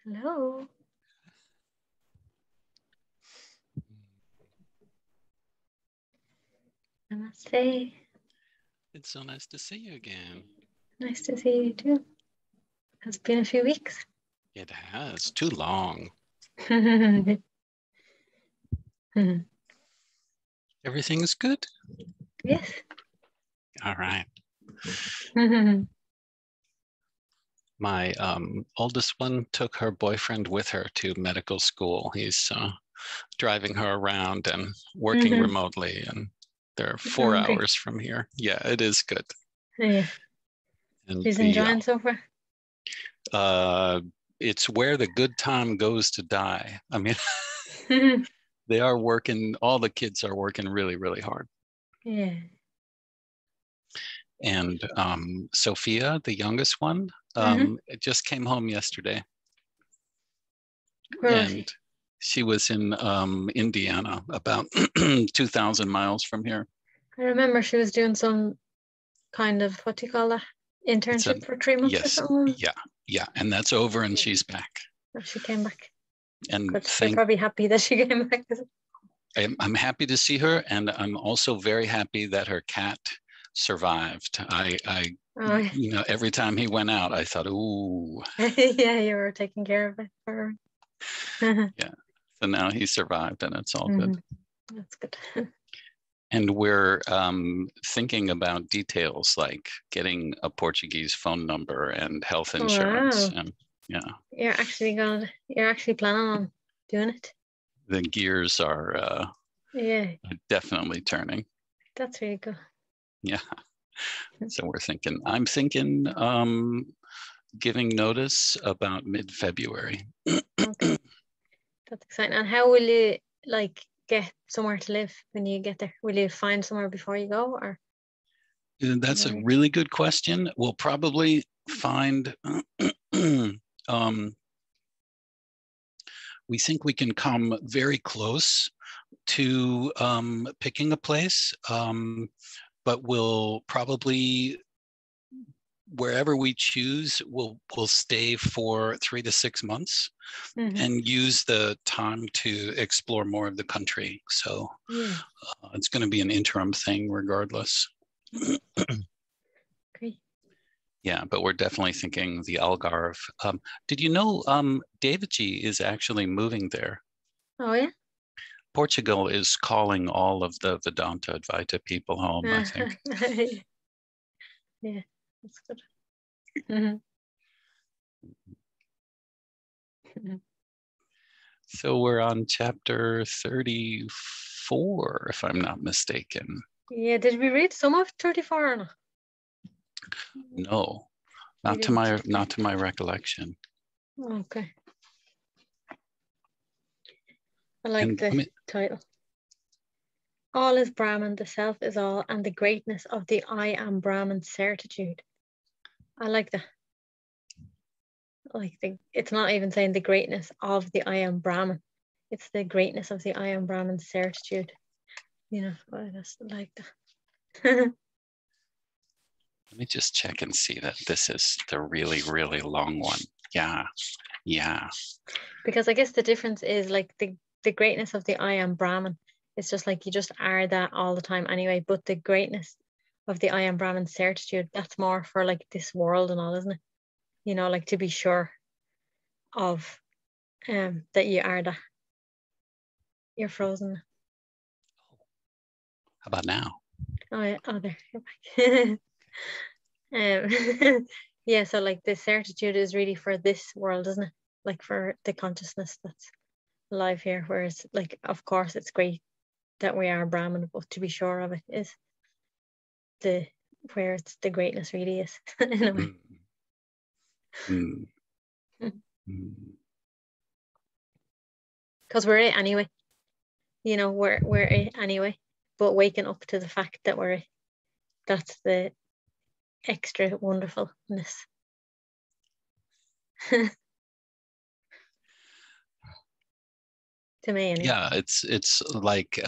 Hello. Namaste. It's so nice to see you again. Nice to see you too. It's been a few weeks. It has. Too long. Everything is good? Yes. All right. My oldest one took her boyfriend with her to medical school. He's driving her around and working remotely, and they're 4 hours from here. Yeah, it is good. Yeah. And She's enjoying so far? It's where the good time goes to die. I mean, they are working, all the kids are working really, really hard. Yeah. And Sophia, the youngest one, just came home yesterday. Where was she was in Indiana, about 2,000 miles from here. I remember she was doing some kind of, what do you call that? Internship for 3 months or something? Yeah. And that's over and she's back. Oh, she came back. And you're probably happy that she came back. I'm happy to see her, and I'm also very happy that her cat survived. You know, every time he went out, I thought, ooh. Yeah, you were taking care of it for her. Yeah. So now he survived, and it's all good. That's good. And we're thinking about details like getting a Portuguese phone number and health insurance. Wow. And yeah. You're actually planning on doing it. The gears are definitely turning. That's really good. Yeah. So I'm thinking giving notice about mid-February. Okay. That's exciting. And how will you get somewhere to live when you get there? Will you find somewhere before you go, or? That's a really good question. We'll probably find we think we can come very close to picking a place, but we'll probably, wherever we choose, we'll stay for 3 to 6 months and use the time to explore more of the country. So it's going to be an interim thing regardless. Great. Yeah, but we're definitely thinking the Algarve. Did you know Davidji is actually moving there? Oh, yeah? Portugal is calling all of the Vedanta Advaita people home, I think. Yeah, that's good. So we're on chapter 34, if I'm not mistaken. Yeah, did we read some of 34 or not? No, not to my recollection. Okay. I like the title. All is Brahman, the self is all, and the greatness of the I am Brahman certitude. I like that. It's not even saying the greatness of the I am Brahman. It's the greatness of the I am Brahman certitude. You know, I just like that. Let me just check and see that this is the really, really long one. Yeah. Because I guess the difference is the greatness of the I am Brahman. It's just you just are that all the time anyway. But the greatness of the I am Brahman certitude, that's more for this world and all, isn't it? You know, to be sure of that you are that. You're frozen. How about now? Oh, yeah. Oh, there. You're back. Yeah, so the certitude is really for this world, isn't it? For the consciousness that's alive here. Whereas, of course, it's great that we are Brahman, but to be sure of it is where it's the greatness really is in a way. Because we're it anyway. You know, we're it anyway. But waking up to the fact that we're it, that's the extra wonderfulness. To me anyway. Yeah, it's like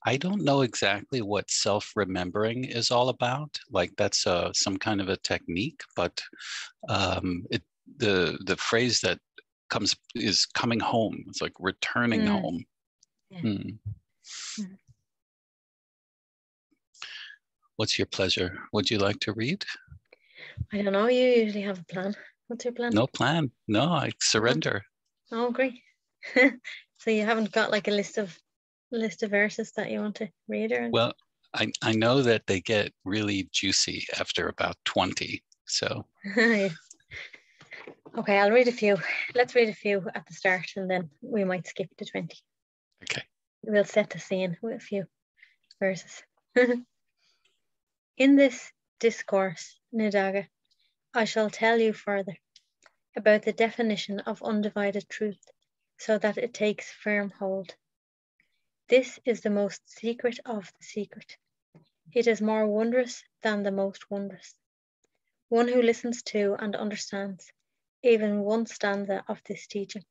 I don't know exactly what self-remembering is all about. That's some kind of a technique, but the phrase that is coming home. It's like returning home. Yeah. Mm. What's your pleasure? Would you like to read? I don't know. You usually have a plan. What's your plan? No plan. No, I surrender. Oh, great. So you haven't got like a list of verses that you want to read or anything? Well, I know that they get really juicy after about 20. So Yeah. Okay, I'll read a few. Let's read a few at the start and then we might skip to 20. okay. We'll set the scene with a few verses. In this discourse, Nidaga, I shall tell you further about the definition of undivided truth so that it takes firm hold. This is the most secret of the secret. It is more wondrous than the most wondrous. One who listens to and understands even one stanza of this teaching,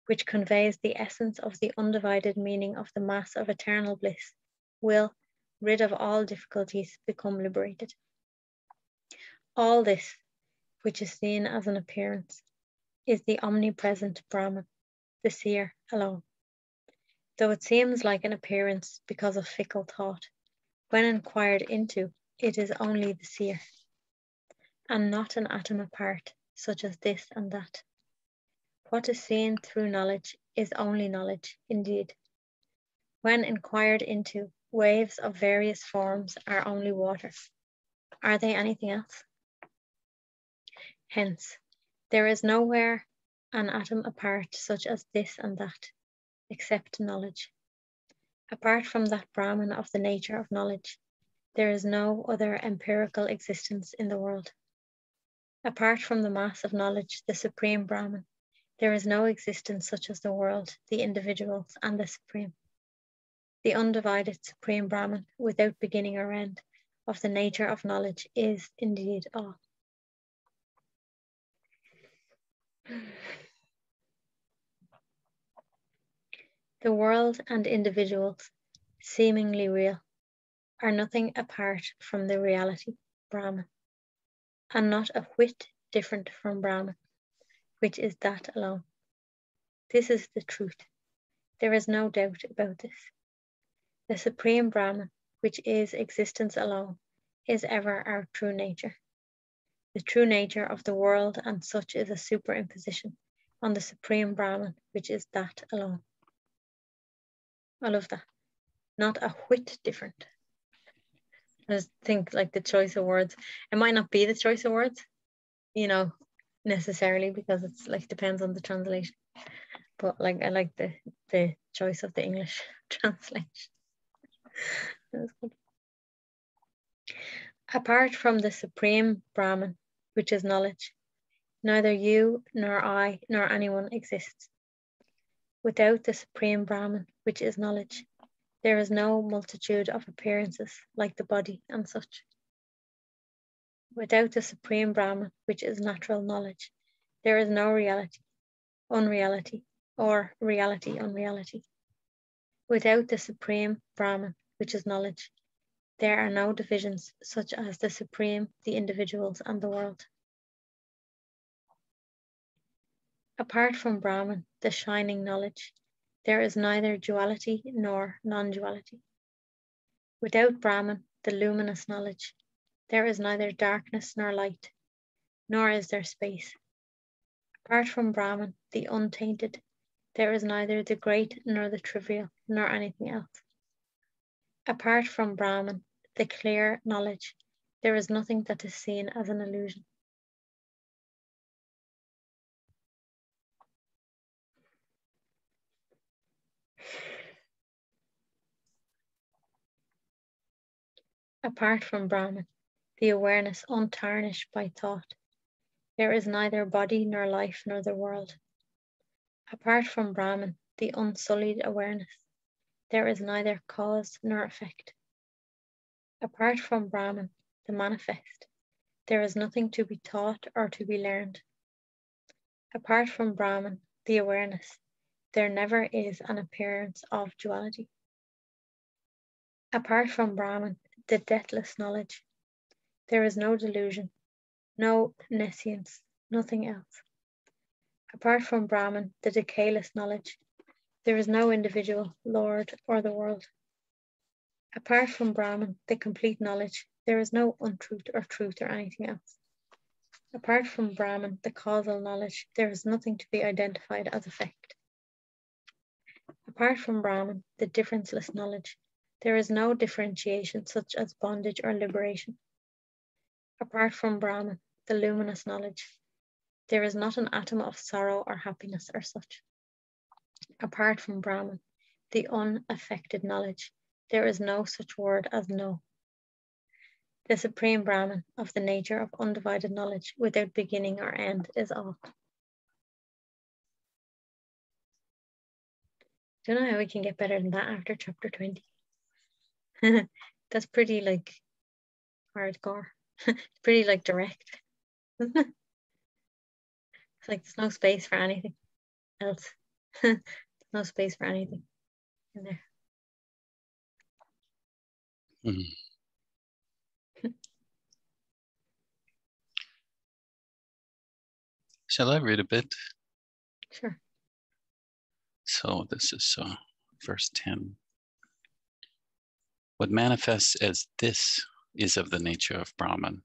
which conveys the essence of the undivided meaning of the mass of eternal bliss, will, rid of all difficulties, become liberated. All this, which is seen as an appearance, is the omnipresent Brahman, the seer alone. Though it seems like an appearance because of fickle thought, when inquired into, it is only the seer, and not an atom apart, such as this and that. What is seen through knowledge is only knowledge, indeed. When inquired into, waves of various forms are only water. Are they anything else? Hence, there is nowhere an atom apart, such as this and that, except knowledge. Apart from that Brahman of the nature of knowledge, there is no other empirical existence in the world. Apart from the mass of knowledge, the supreme Brahman, there is no existence such as the world, the individuals, and the supreme. The undivided supreme Brahman, without beginning or end, of the nature of knowledge, is indeed all. The world and individuals, seemingly real, are nothing apart from the reality, Brahman, and not a whit different from Brahman, which is that alone. This is the truth. There is no doubt about this. The supreme Brahman, which is existence alone, is ever our true nature. The true nature of the world and such is a superimposition on the supreme Brahman, which is that alone. I love that. Not a whit different. I just think like the choice of words, it might not be the choice of words, necessarily, because it's like depends on the translation. But like I like the choice of the English translation. That's good. Apart from the supreme Brahman, which is knowledge, neither you nor I nor anyone exists. Without the supreme Brahman, which is knowledge, there is no multitude of appearances like the body and such. Without the supreme Brahman, which is natural knowledge, there is no reality, unreality, or reality, unreality. Without the supreme Brahman, which is knowledge, there are no divisions such as the supreme, the individuals, and the world. Apart from Brahman, the shining knowledge, there is neither duality nor non-duality. Without Brahman, the luminous knowledge, there is neither darkness nor light, nor is there space. Apart from Brahman, the untainted, there is neither the great nor the trivial, nor anything else. Apart from Brahman, the clear knowledge, there is nothing that is seen as an illusion. Apart from Brahman, the awareness untarnished by thought, there is neither body nor life nor the world. Apart from Brahman, the unsullied awareness, there is neither cause nor effect. Apart from Brahman, the manifest, there is nothing to be taught or to be learned. Apart from Brahman, the awareness, there never is an appearance of duality. Apart from Brahman, the deathless knowledge, there is no delusion, no nescience, nothing else. Apart from Brahman, the decayless knowledge, there is no individual, Lord, or the world. Apart from Brahman, the complete knowledge, there is no untruth or truth or anything else. Apart from Brahman, the causal knowledge, there is nothing to be identified as effect. Apart from Brahman, the differenceless knowledge, there is no differentiation such as bondage or liberation. Apart from Brahman, the luminous knowledge, there is not an atom of sorrow or happiness or such. Apart from Brahman, the unaffected knowledge, there is no such word as no. The supreme Brahman of the nature of undivided knowledge without beginning or end is all. Don't know how we can get better than that after chapter 20. That's pretty like hardcore. Pretty like direct. It's like there's no space for anything else. No space for anything in there. Shall I read a bit? Sure. So this is verse 10. What manifests as this is of the nature of Brahman.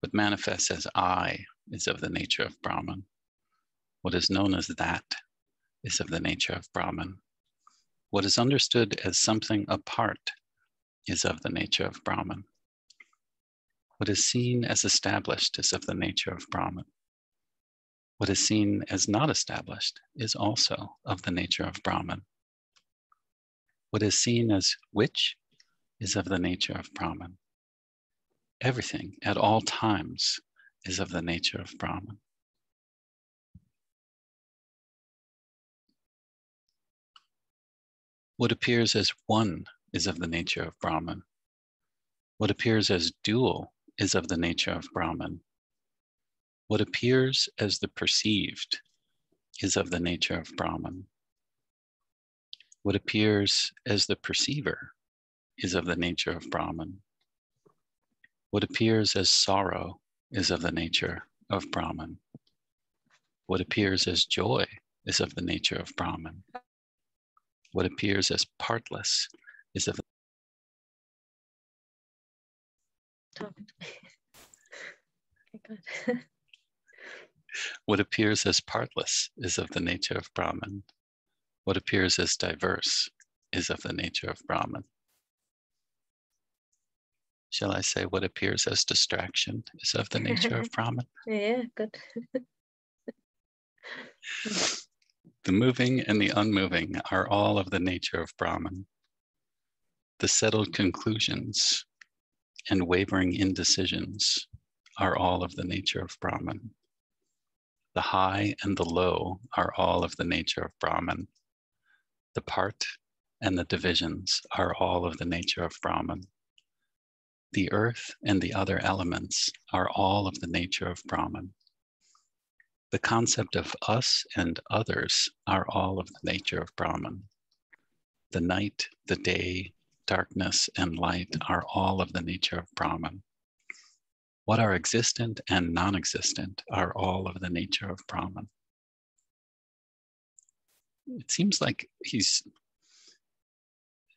What manifests as I is of the nature of Brahman. What is known as that is of the nature of Brahman. What is understood as something apart is of the nature of Brahman. What is seen as established is of the nature of Brahman. What is seen as not established is also of the nature of Brahman. What is seen as which is of the nature of Brahman. Everything at all times is of the nature of Brahman. What appears as one is of the nature of Brahman. What appears as dual is of the nature of Brahman. What appears as the perceived is of the nature of Brahman. What appears as the perceiver is of the nature of Brahman. What appears as sorrow is of the nature of Brahman. What appears as joy is of the nature of Brahman. What appears as partless is of What appears as partless is of the nature of Brahman. What appears as diverse is of the nature of Brahman. Shall I say what appears as distraction is of the nature of Brahman? Yeah, good. The moving and the unmoving are all of the nature of Brahman. The settled conclusions and wavering indecisions are all of the nature of Brahman. The high and the low are all of the nature of Brahman. The part and the divisions are all of the nature of Brahman. The earth and the other elements are all of the nature of Brahman. The concept of us and others are all of the nature of Brahman. The night, the day, darkness, and light are all of the nature of Brahman. What are existent and non-existent are all of the nature of Brahman. It seems like he's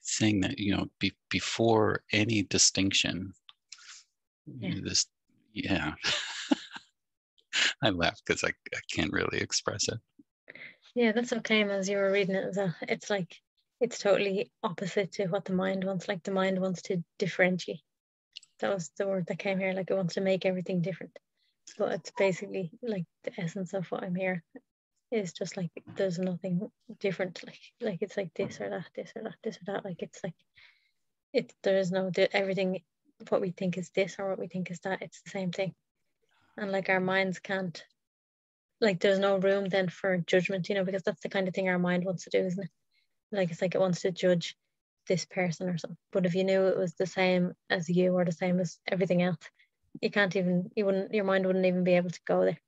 saying that, before any distinction, I laugh because I can't really express it. Yeah, that's okay. As you were reading it as well, it's like, it's totally opposite to what the mind wants. Like the mind wants to differentiate. That was the word that came here. Like it wants to make everything different. But it's basically like the essence of what I'm hearing is just like there's nothing different. Like it's like this or that, this or that, this or that. Like it's like there is no everything. What we think is this or what we think is that. It's the same thing. And like our minds can't. Like there's no room then for judgment, because that's the kind of thing our mind wants to do, isn't it? Like it's like it wants to judge this person or something. But if you knew it was the same as you or the same as everything else, your mind wouldn't even be able to go there.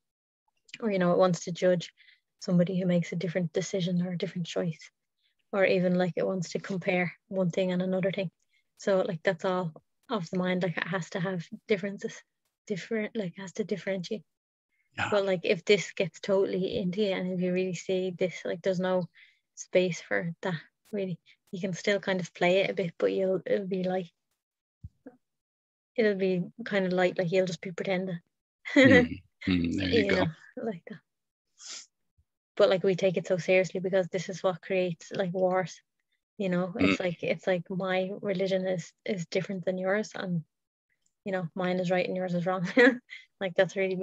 Or, it wants to judge somebody who makes a different decision or a different choice. Or even like it wants to compare one thing and another thing. So like that's all of the mind. Like it has to have differences, has to differentiate. Yeah. But like if this gets totally into you and if you really see this, like there's no space for that really. You can still kind of play it a bit, but it'll be kind of like you'll just be pretending. There you go. Like that. But like we take it so seriously because this is what creates like wars. It's like my religion is different than yours, and mine is right and yours is wrong. Like that's really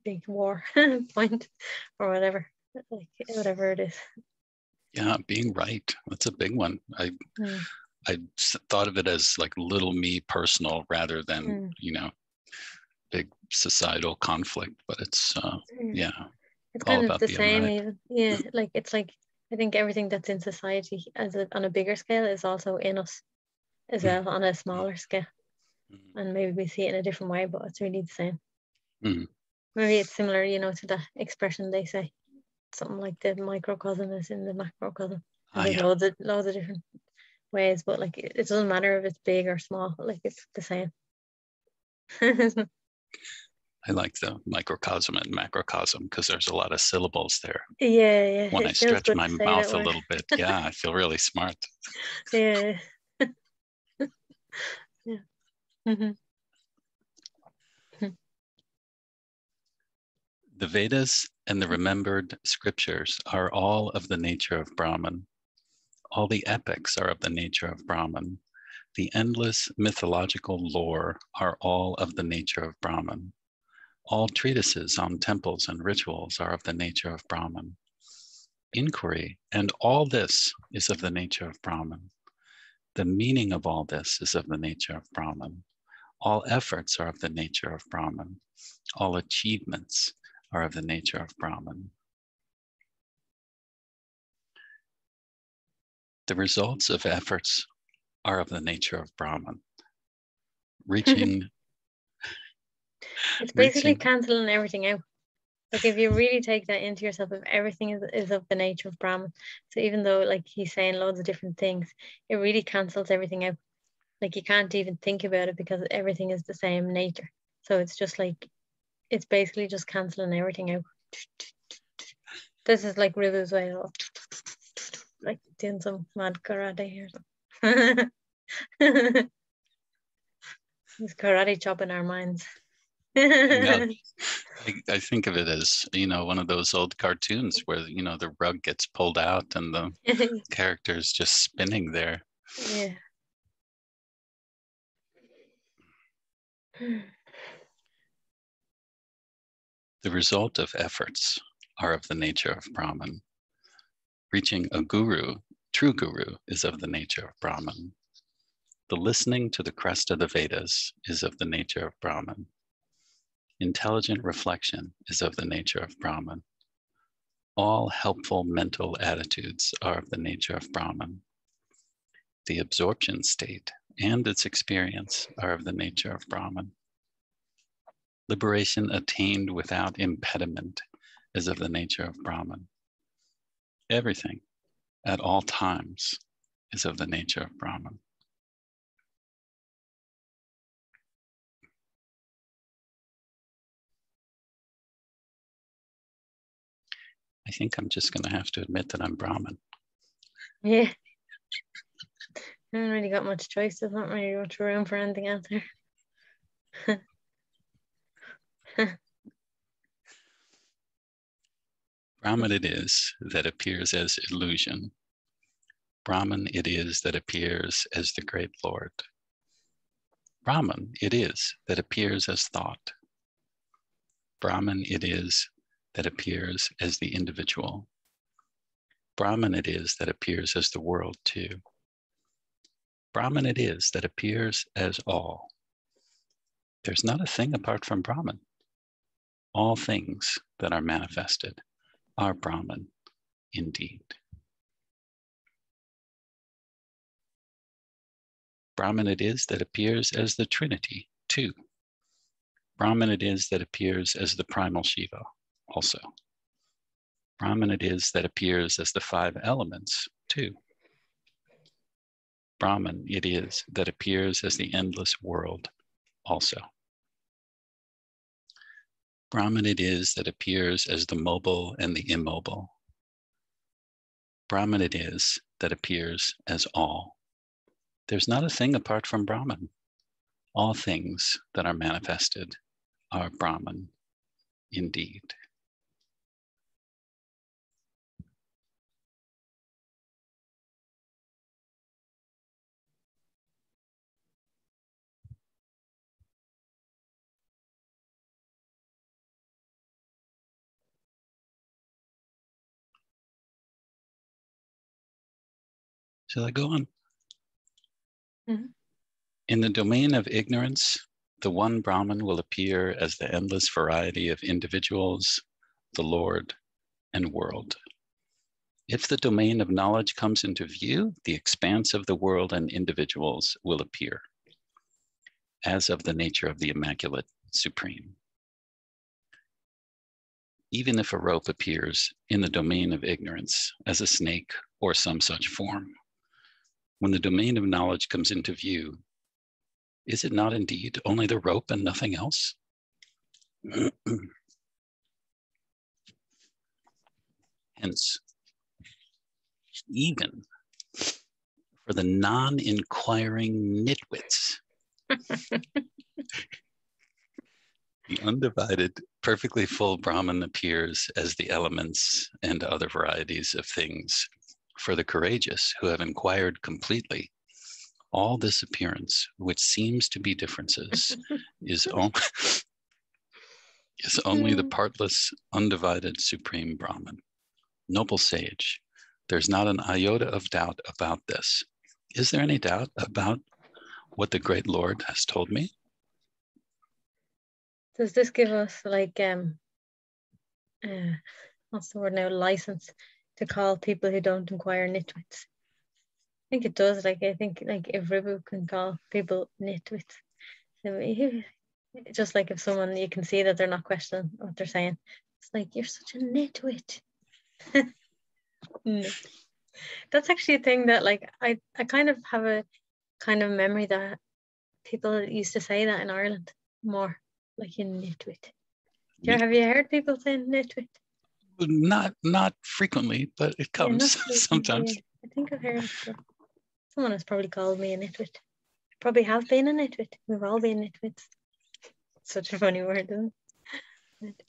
big war point or whatever. Like whatever it is. Yeah, being right. That's a big one. I thought of it as like little me personal rather than, big societal conflict, but it's yeah, It's all kind of about the being same right. even. Yeah, like it's like I think everything that's in society on a bigger scale is also in us as well on a smaller scale. And maybe we see it in a different way, but it's really the same. Maybe it's similar, to the expression they say, something like the microcosm is in the macrocosm. And there's loads of different ways, but like it doesn't matter if it's big or small, like it's the same. I like the microcosm and macrocosm because there's a lot of syllables there. Yeah, When I it feels stretch good my to say that mouth a word. little bit, I feel really smart. Yeah. Yeah. Mm-hmm. The Vedas and the remembered scriptures are all of the nature of Brahman. All the epics are of the nature of Brahman. The endless mythological lore are all of the nature of Brahman. All treatises on temples and rituals are of the nature of Brahman. Inquiry and all this is of the nature of Brahman. The meaning of all this is of the nature of Brahman. All efforts are of the nature of Brahman. All achievements are of the nature of Brahman. The results of efforts are of the nature of Brahman. Reaching. It's basically cancelling everything out. Like if you really take that into yourself, if everything is of the nature of Brahman, so even though like he's saying loads of different things, it really cancels everything out. Like you can't even think about it because everything is the same nature. So it's just like it's basically just cancelling everything out. This is like Rubu's way of like doing some mad karate or something. He's karate chopping our minds. Yeah, I think of it as, one of those old cartoons where, the rug gets pulled out and the character is just spinning there. Yeah. The result of efforts are of the nature of Brahman. Reaching a guru, true guru, is of the nature of Brahman. The listening to the crest of the Vedas is of the nature of Brahman. Intelligent reflection is of the nature of Brahman. All helpful mental attitudes are of the nature of Brahman. The absorption state and its experience are of the nature of Brahman. Liberation attained without impediment is of the nature of Brahman. Everything at all times is of the nature of Brahman. I think I'm just going to have to admit that I'm Brahman. Yeah. I haven't really got much choice. There's not really much room for anything else there. Brahman it is that appears as illusion. Brahman it is that appears as the great Lord. Brahman it is that appears as thought. Brahman it is that appears as the individual. Brahman it is that appears as the world too. Brahman it is that appears as all. There's not a thing apart from Brahman. All things that are manifested are Brahman indeed. Brahman it is that appears as the Trinity too. Brahman it is that appears as the primal Shiva also. Brahman it is that appears as the five elements too. Brahman it is that appears as the endless world also. Brahman it is that appears as the mobile and the immobile. Brahman it is that appears as all. There's not a thing apart from Brahman. All things that are manifested are Brahman indeed. Shall I go on? Mm-hmm. In the domain of ignorance, the one Brahman will appear as the endless variety of individuals, the Lord, and world. If the domain of knowledge comes into view, the expanse of the world and individuals will appear, as of the nature of the Immaculate Supreme. Even if a rope appears in the domain of ignorance as a snake or some such form, when the domain of knowledge comes into view, is it not indeed only the rope and nothing else? Hence, even for the non-inquiring nitwits, the undivided, perfectly full Brahman appears as the elements and other varieties of things. For the courageous who have inquired completely, all this appearance, which seems to be differences, is only the partless, undivided Supreme Brahman. Noble sage, there's not an iota of doubt about this. Is there any doubt about what the great Lord has told me? Does this give us like what's the word now, license to call people who don't inquire nitwits? I think it does. Like I think like if Ribu can call people nitwits, just like if someone you can see that they're not questioning what they're saying, it's like you're such a nitwit. No. That's actually a thing that like I kind of have a kind of memory that people used to say that in Ireland more, like you nitwit. Have you heard people saying nitwit? Not frequently, but it comes sometimes. Yeah. I think I've heard it. Someone has probably called me a nitwit. I probably have been a nitwit. We've all been nitwits. Such a funny word, isn't it?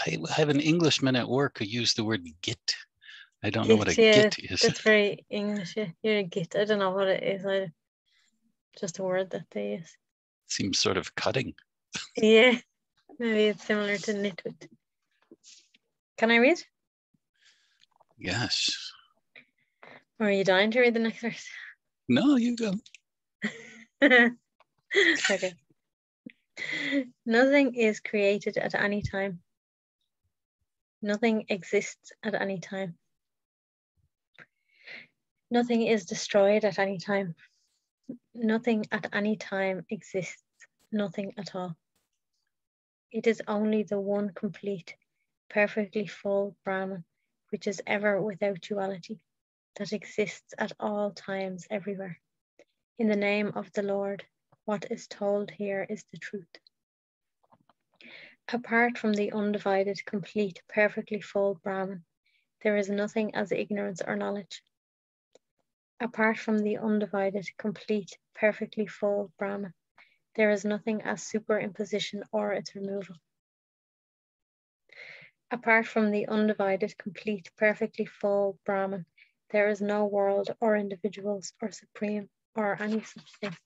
I have an Englishman at work who used the word git. I don't know what a yeah, git is. That's very English. Yeah. You're a git. I don't know what it is either. Just a word that they use. Seems sort of cutting. Yeah, maybe it's similar to nitwit. Can I read? Yes. Or are you dying to read the next verse? No, you go. Okay. Nothing is created at any time. Nothing exists at any time. Nothing is destroyed at any time. Nothing at any time exists. Nothing at all. It is only the one complete, perfectly full Brahman, which is ever without duality, that exists at all times everywhere. In the name of the Lord, what is told here is the truth. Apart from the undivided, complete, perfectly full Brahman, there is nothing as ignorance or knowledge. Apart from the undivided, complete, perfectly full Brahman, there is nothing as superimposition or its removal. Apart from the undivided, complete, perfectly full Brahman, there is no world or individuals or supreme or any such thing.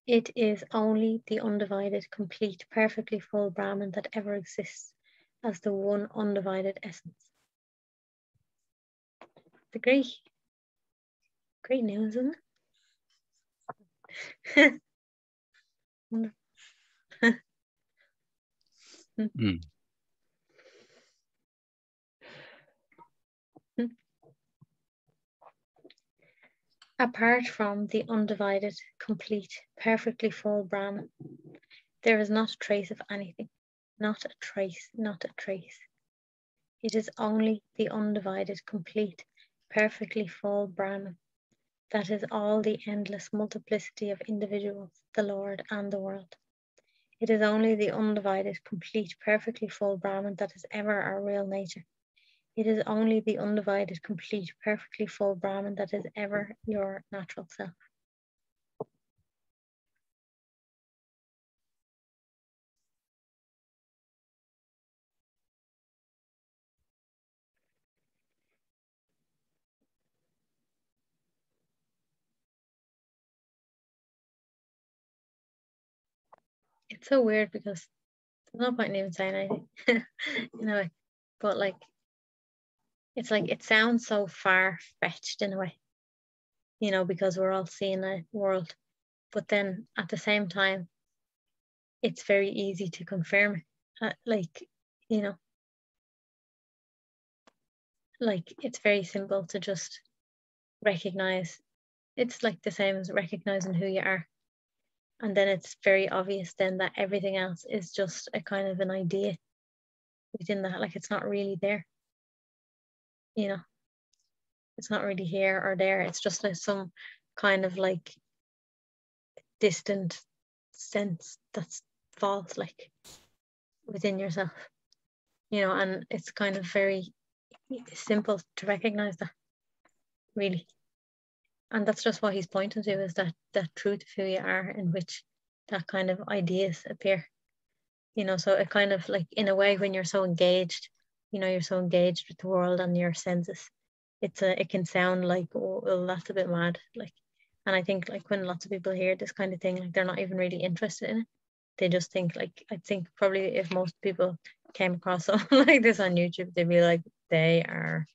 It is only the undivided, complete, perfectly full Brahman that ever exists as the one undivided essence. The great news, isn't it? Apart from the undivided, complete, perfectly full Brahman, there is not a trace of anything. Not a trace, not a trace. It is only the undivided, complete, perfectly full Brahman. That is all the endless multiplicity of individuals, the Lord and the world. It is only the undivided, complete, perfectly full Brahman that is ever our real nature. It is only the undivided, complete, perfectly full Brahman that is ever your natural self. It's so weird because there's no point in even saying anything, in a way. But like, it's like, it sounds so far-fetched in a way, you know, because we're all seeing a world. But then at the same time, it's very easy to confirm it. Like, you know, like it's very simple to just recognize. It's like the same as recognizing who you are. And then it's very obvious then that everything else is just a kind of an idea within that. Like, it's not really there, you know, it's not really here or there. It's just like some kind of like distant sense that's false, like within yourself, you know, and it's kind of very simple to recognize that, really. And that's just what he's pointing to, is that truth of who you are, in which that kind of ideas appear, you know. So it kind of like, in a way, when you're so engaged, you know, you're so engaged with the world and your senses, it can sound like, oh, well, that's a bit mad, like. And I think, like, when lots of people hear this kind of thing, like, they're not even really interested in it. They just think, like, I think probably if most people came across something like this on YouTube, they'd be like, they are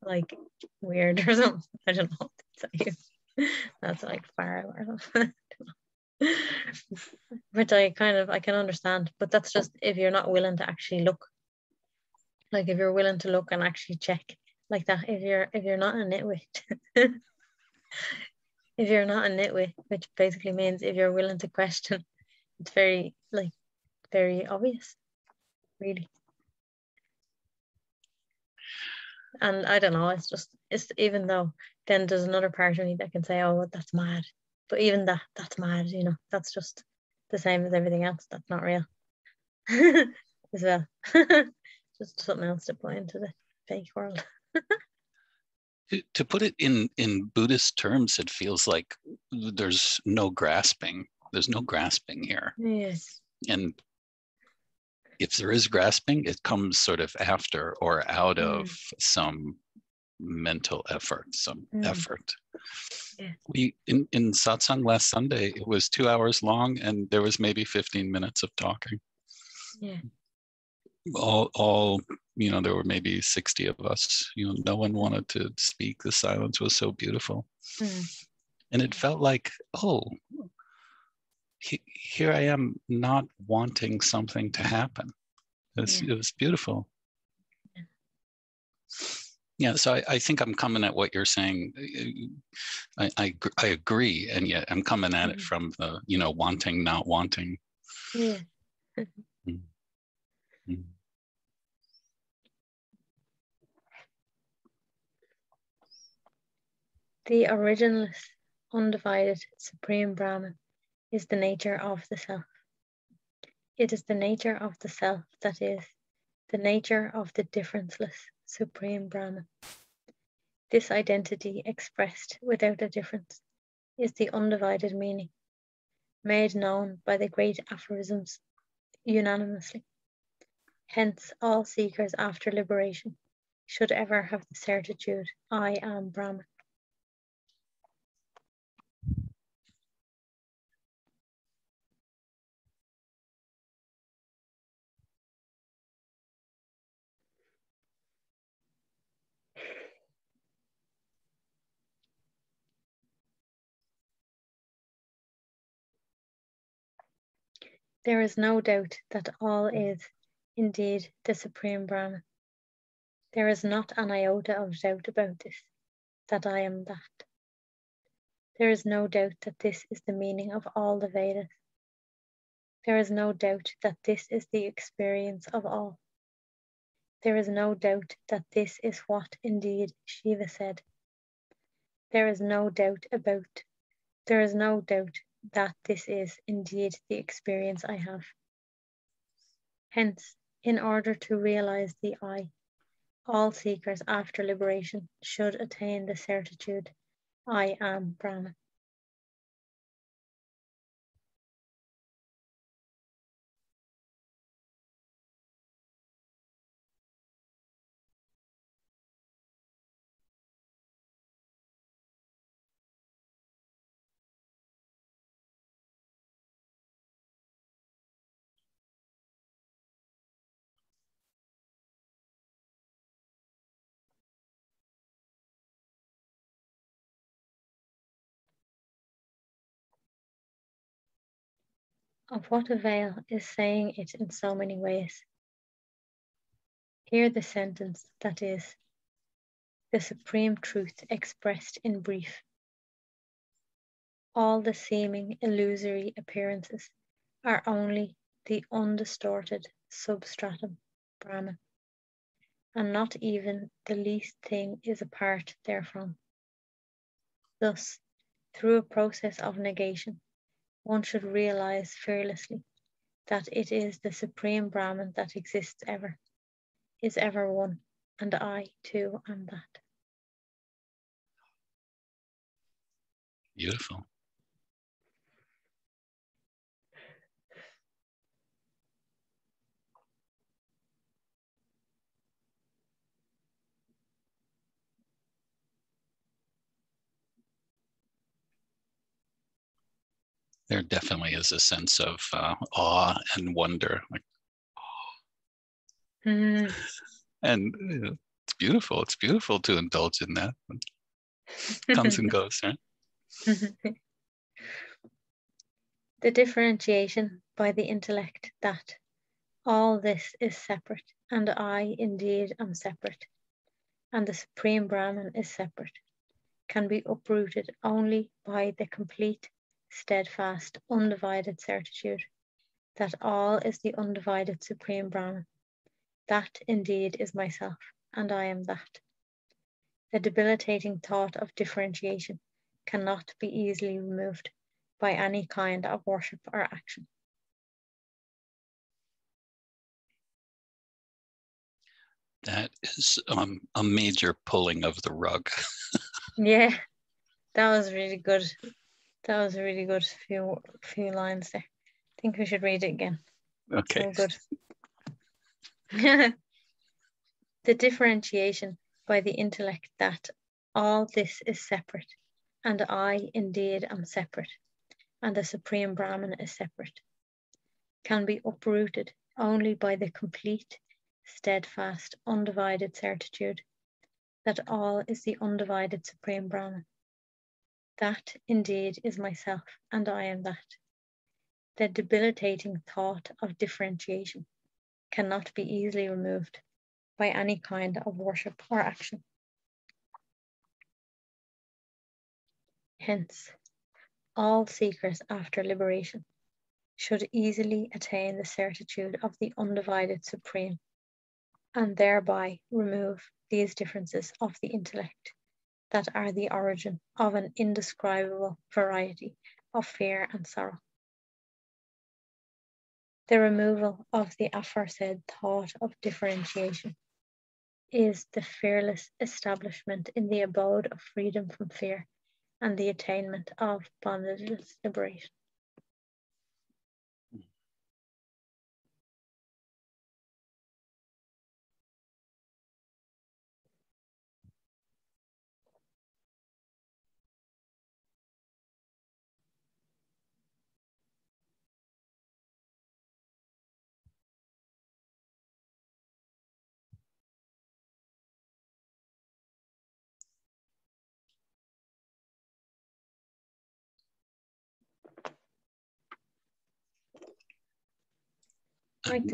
like weird or something. I don't know what to say. That's like far or which I can understand, but that's just if you're not willing to actually look. Like, if you're willing to look and actually check like that, if you're not a nitwit, if you're not a nitwit, which basically means if you're willing to question, it's very, like, very obvious, really. And I don't know, it's even though then there's another part of me that can say, oh, that's mad. But even that's mad, you know, that's just the same as everything else. That's not real as well. Just something else to put into the fake world. To put it in Buddhist terms, it feels like there's no grasping. There's no grasping here. Yes. And if there is grasping, it comes sort of after or out of some mental effort, some effort. Yeah. We in satsang last Sunday, it was 2 hours long, and there was maybe 15 minutes of talking. Yeah. All you know, there were maybe 60 of us. You know, no one wanted to speak. The silence was so beautiful, and it felt like, oh, here I am, not wanting something to happen. It was beautiful. Yeah, so I think I'm coming at what you're saying. I agree, and yet I'm coming at it from the, you know, wanting, not wanting. Yeah. The originless, undivided, supreme Brahman is the nature of the self. It is the nature of the self that is the nature of the differenceless, supreme Brahman. This identity, expressed without a difference, is the undivided meaning, made known by the great aphorisms unanimously. Hence, all seekers after liberation should ever have the certitude, I am Brahman. There is no doubt that all is indeed the Supreme Brahman. There is not an iota of doubt about this, that I am that. There is no doubt that this is the meaning of all the Vedas. There is no doubt that this is the experience of all. There is no doubt that this is what indeed Shiva said. There is no doubt that this is indeed the experience I have. Hence, in order to realize the I, all seekers after liberation should attain the certitude, I am Brahman. Of what avail is saying it in so many ways? Hear the sentence that is the supreme truth expressed in brief. All the seeming illusory appearances are only the undistorted substratum, Brahman, and not even the least thing is apart therefrom. Thus, through a process of negation, one should realize fearlessly that it is the supreme Brahman that exists ever, is ever one, and I too am that. Beautiful. There definitely is a sense of awe and wonder. Like, Mm. and it's beautiful. It's beautiful to indulge in that. It comes and goes, right? The differentiation by the intellect that all this is separate, and I indeed am separate, and the Supreme Brahman is separate, can be uprooted only by the complete, steadfast, undivided certitude that all is the undivided Supreme Brahman. That indeed is myself, and I am that. The debilitating thought of differentiation cannot be easily removed by any kind of worship or action. That is a major pulling of the rug. Yeah, that was really good. That was a really good few lines there. I think we should read it again. Okay. So good. The differentiation by the intellect that all this is separate, and I indeed am separate, and the Supreme Brahman is separate, can be uprooted only by the complete, steadfast, undivided certitude that all is the undivided Supreme Brahman. That indeed is myself, and I am that. The debilitating thought of differentiation cannot be easily removed by any kind of worship or action. Hence, all seekers after liberation should easily attain the certitude of the undivided Supreme, and thereby remove these differences of the intellect that are the origin of an indescribable variety of fear and sorrow. The removal of the aforesaid thought of differentiation is the fearless establishment in the abode of freedom from fear and the attainment of bondageless liberation.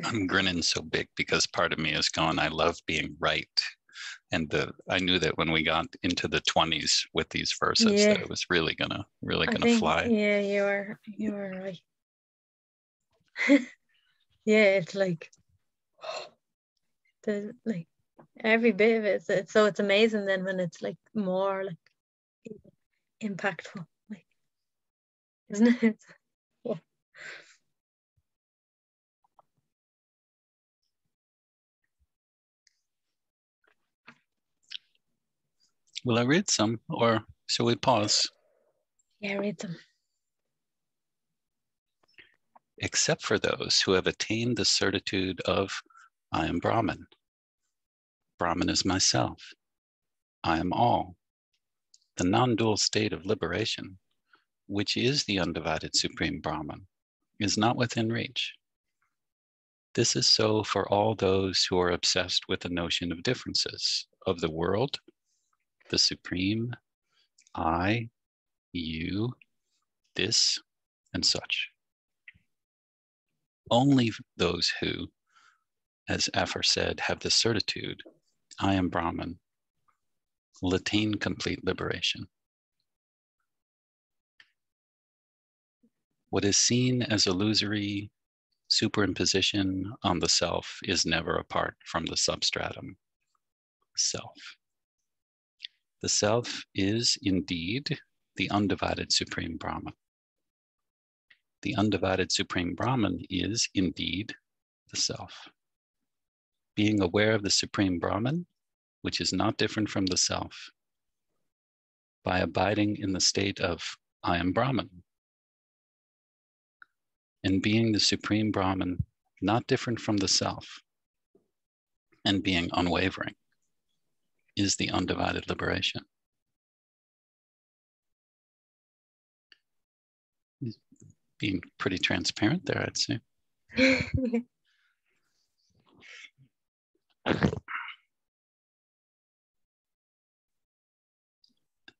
I'm grinning so big because part of me is going, I love being right. And I knew that when we got into the 20s with these verses, that it was really gonna fly. Yeah, you are right. Yeah, it's like every bit of it. So it's amazing then when it's like more like impactful. Like isn't it? Yeah. Will I read some, or shall we pause? Yeah, read them. Except for those who have attained the certitude of I am Brahman. Brahman is myself. I am all. The non-dual state of liberation, which is the undivided supreme Brahman, is not within reach. This is so for all those who are obsessed with the notion of differences, of the world, the supreme, I, you, this, and such. Only those who, as Aphor said, have the certitude, I am Brahman, will attain complete liberation. What is seen as illusory superimposition on the self is never apart from the substratum, self. The self is indeed the undivided supreme Brahman. The undivided supreme Brahman is indeed the self. Being aware of the supreme Brahman, which is not different from the self, by abiding in the state of I am Brahman, and being the supreme Brahman, not different from the self, and being unwavering, is the undivided liberation. Being pretty transparent there, I'd say.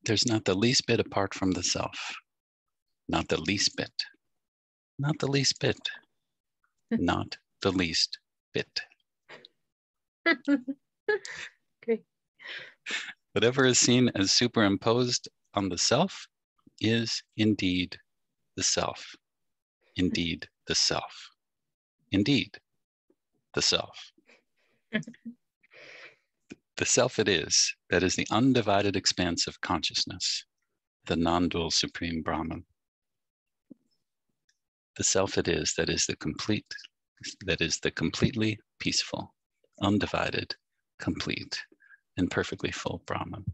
There's not the least bit apart from the self. Not the least bit. Not the least bit. Not the least bit. Okay. Whatever is seen as superimposed on the self is indeed the self. Indeed the self. Indeed the self. The self it is, that is the undivided expanse of consciousness, the non-dual supreme Brahman. The self it is, that is the completely peaceful, undivided, complete, and perfectly full Brahman.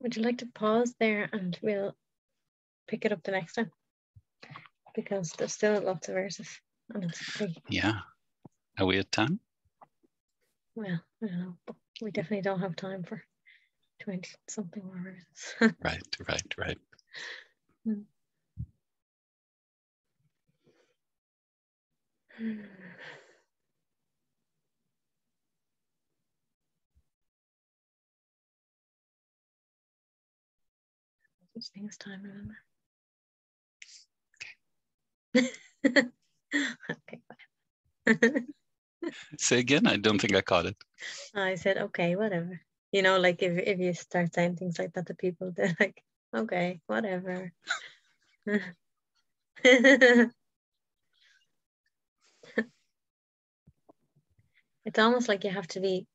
Would you like to pause there and we'll pick it up the next time? Because there's still lots of verses and it's free. Yeah. Are we at time? Well, I don't know, but we definitely don't have time for 20 something more verses. Right. Such things time, remember? Okay. Say again, I don't think I caught it. I said, okay, whatever. You know, like if you start saying things like that to people, they're like, okay, whatever. It's almost like you have to be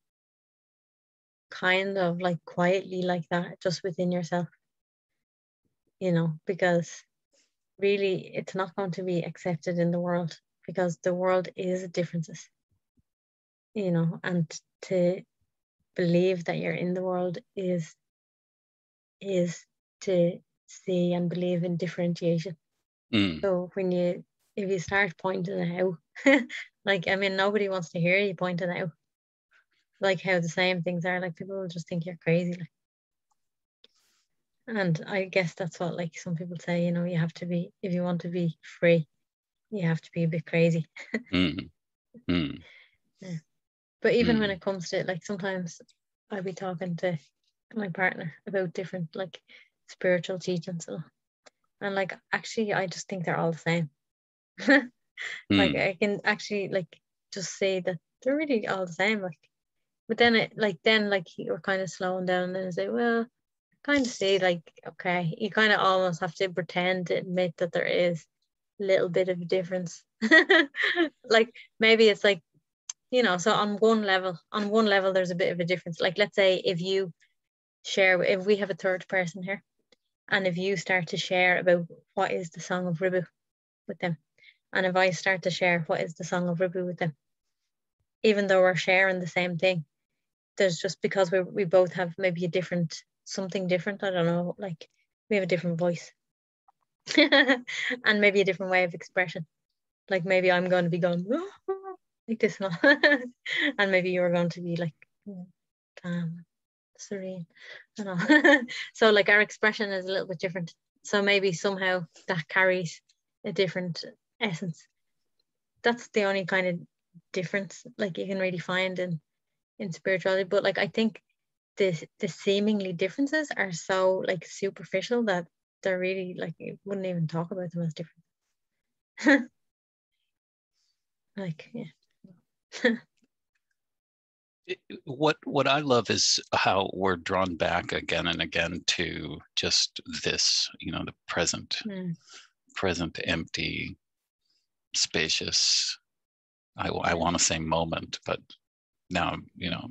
kind of like quietly like that just within yourself, you know, because really it's not going to be accepted in the world because the world is differences, you know, and to believe that you're in the world is to see and believe in differentiation. So if you start pointing it out, like, I mean, nobody wants to hear you point it out. Like how the same things are, like people will just think you're crazy. Like, and I guess that's what like some people say, you know, you have to be, if you want to be free, you have to be a bit crazy. Yeah. But even when it comes to like, sometimes I'll be talking to my partner about different like spiritual teachings and like actually I just think they're all the same. Like I can actually like just say that they're really all the same. Like, but then you're kind of slowing down and say, well, kind of see like, okay, you kind of almost have to pretend to admit that there is little bit of a difference. Like maybe it's like, you know, so on one level there's a bit of a difference. Like let's say if we have a third person here, and if you start to share about what is the Song of Ribu with them, and if I start to share what is the Song of Ribu with them, even though we're sharing the same thing, there's just because we both have maybe something different, I don't know, like we have a different voice and maybe a different way of expression. Like maybe I'm going to be going like this and all. And maybe you're going to be like calm, serene and all. So like our expression is a little bit different. So maybe somehow that carries a different essence. That's the only kind of difference like you can really find in spirituality. But like I think the seemingly differences are so like superficial that they're really like you wouldn't even talk about them as different. Like yeah. What I love is how we're drawn back again and again to just this, the present, empty, spacious. I want to say moment, but now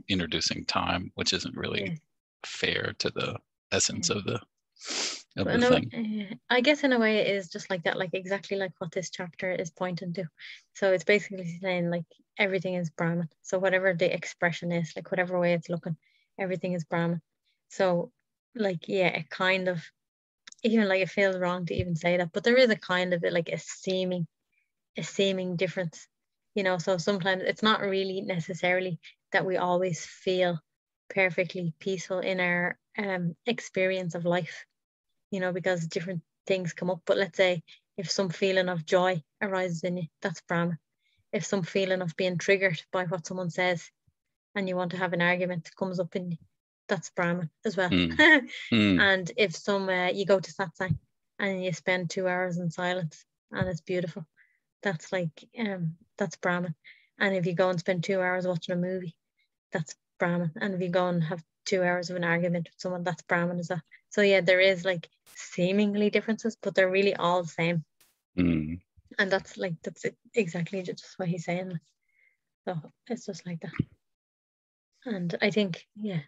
introducing time, which isn't really fair to the essence of the thing. I guess in a way it is just like that, like exactly like what this chapter is pointing to. So it's basically saying like everything is Brahman. So whatever the expression is, like whatever way it's looking, everything is Brahman. So like yeah, it kind of even like it feels wrong to even say that, but there is a kind of it like a seeming difference, so sometimes it's not really necessarily that we always feel perfectly peaceful in our experience of life, because different things come up. But let's say if some feeling of joy arises in you, that's Brahman. If some feeling of being triggered by what someone says and you want to have an argument comes up in you, that's Brahman as well. And if you go to satsang and you spend 2 hours in silence and it's beautiful, that's like that's Brahman. And if you go and spend 2 hours watching a movie, that's Brahman. And if you go and have 2 hours of an argument with someone, that's Brahman as well. So yeah, there is like seemingly differences, but they're really all the same. And that's exactly just what he's saying. So it's just like that. And I think, yeah,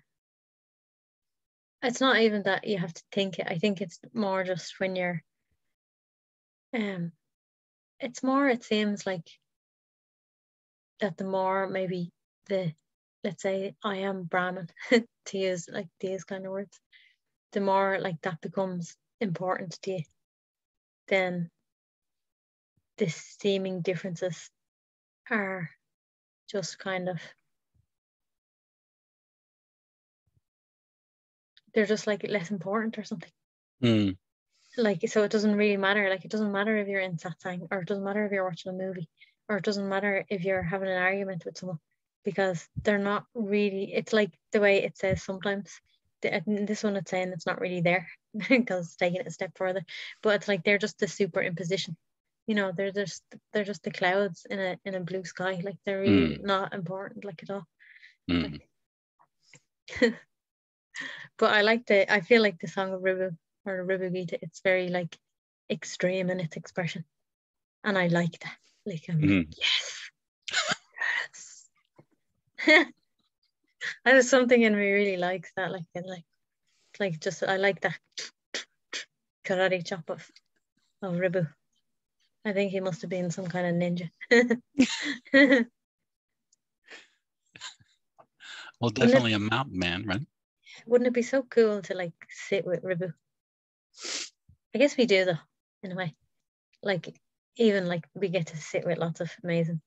it's not even that you have to think it. I think it's more just when you're it's more, it seems like that the more maybe let's say I am Brahman to use like these kind of words, the more like that becomes important to you, then the seeming differences are just kind of, they're just like less important or something. Like, so it doesn't really matter. Like, it doesn't matter if you're in satsang, or it doesn't matter if you're watching a movie, or it doesn't matter if you're having an argument with someone, because they're not really, it's like the way it says sometimes, this one it's saying it's not really there because it's taking it a step further, but it's like they're just the superimposition, they're just the clouds in a blue sky. Like, they're really not important like at all. Like, but I feel like the Song of Ribu, or Ribu Gita, it's very like extreme in its expression, and I like that. Like, I'm like, yes. There's something in me really likes that, like just I like that karate chop of Ribu. I think he must have been some kind of ninja. Well, definitely a mountain man, right? Wouldn't it be so cool to like sit with Ribu? I guess we do though, in a way. Like, even like we get to sit with lots of amazing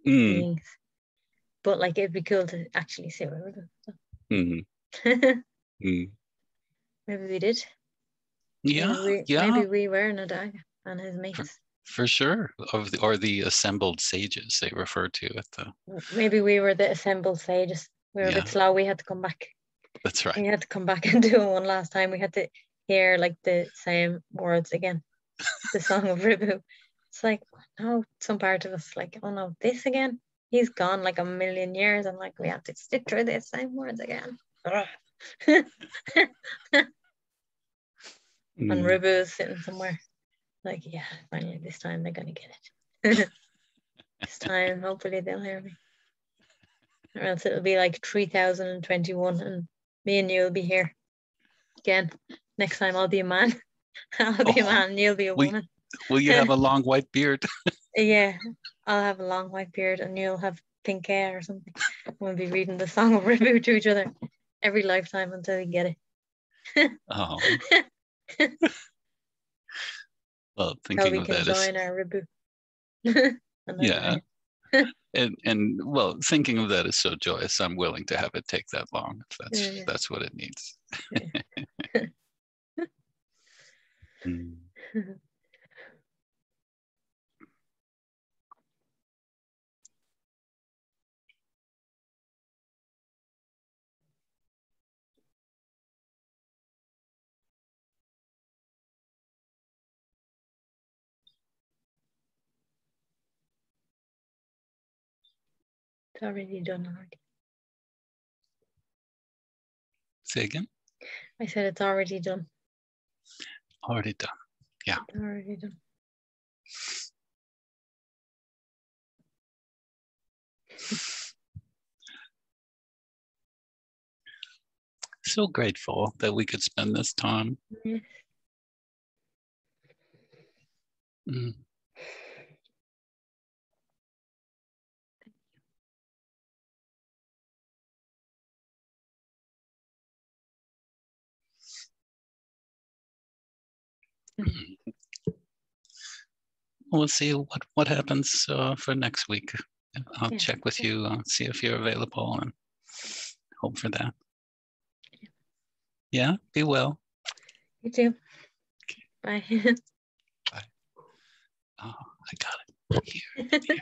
beings, but like it'd be cool to actually sit with Ribu. So. Maybe we did. Yeah, maybe we were Nadaga and his mates. For sure, or the assembled sages they refer to at the. Maybe we were the assembled sages. We were a bit slow. We had to come back. That's right. We had to come back and do it one last time. We had to hear like the same words again. The Song of Ribu. It's like, no, some part of us like, oh no, this again. He's gone like a million years, and like we have to sit through the same words again. And Ribu is sitting somewhere Like, yeah, finally this time they're gonna get it. This time, hopefully they'll hear me. Or else it'll be like 3021 and me and you will be here again. Next time I'll be a man. I'll be a man and you'll be a woman. Will you have a long white beard? Yeah, I'll have a long white beard and you'll have pink hair or something. We'll be reading the Song of Ribu to each other every lifetime until we get it. Oh. Well, How thinking we of can that join is, our Ribu. yeah. And well, thinking of that is so joyous. I'm willing to have it take that long if that's what it needs. Mm. It's already done already. Say again? I said it's already done. Already done. Yeah. It's already done. So grateful that we could spend this time. Yes. Mm. We'll see what happens for next week. I'll check with you, see if you're available, and hope for that. Yeah, be well. You too. Bye. Bye. Oh, I got it. Here.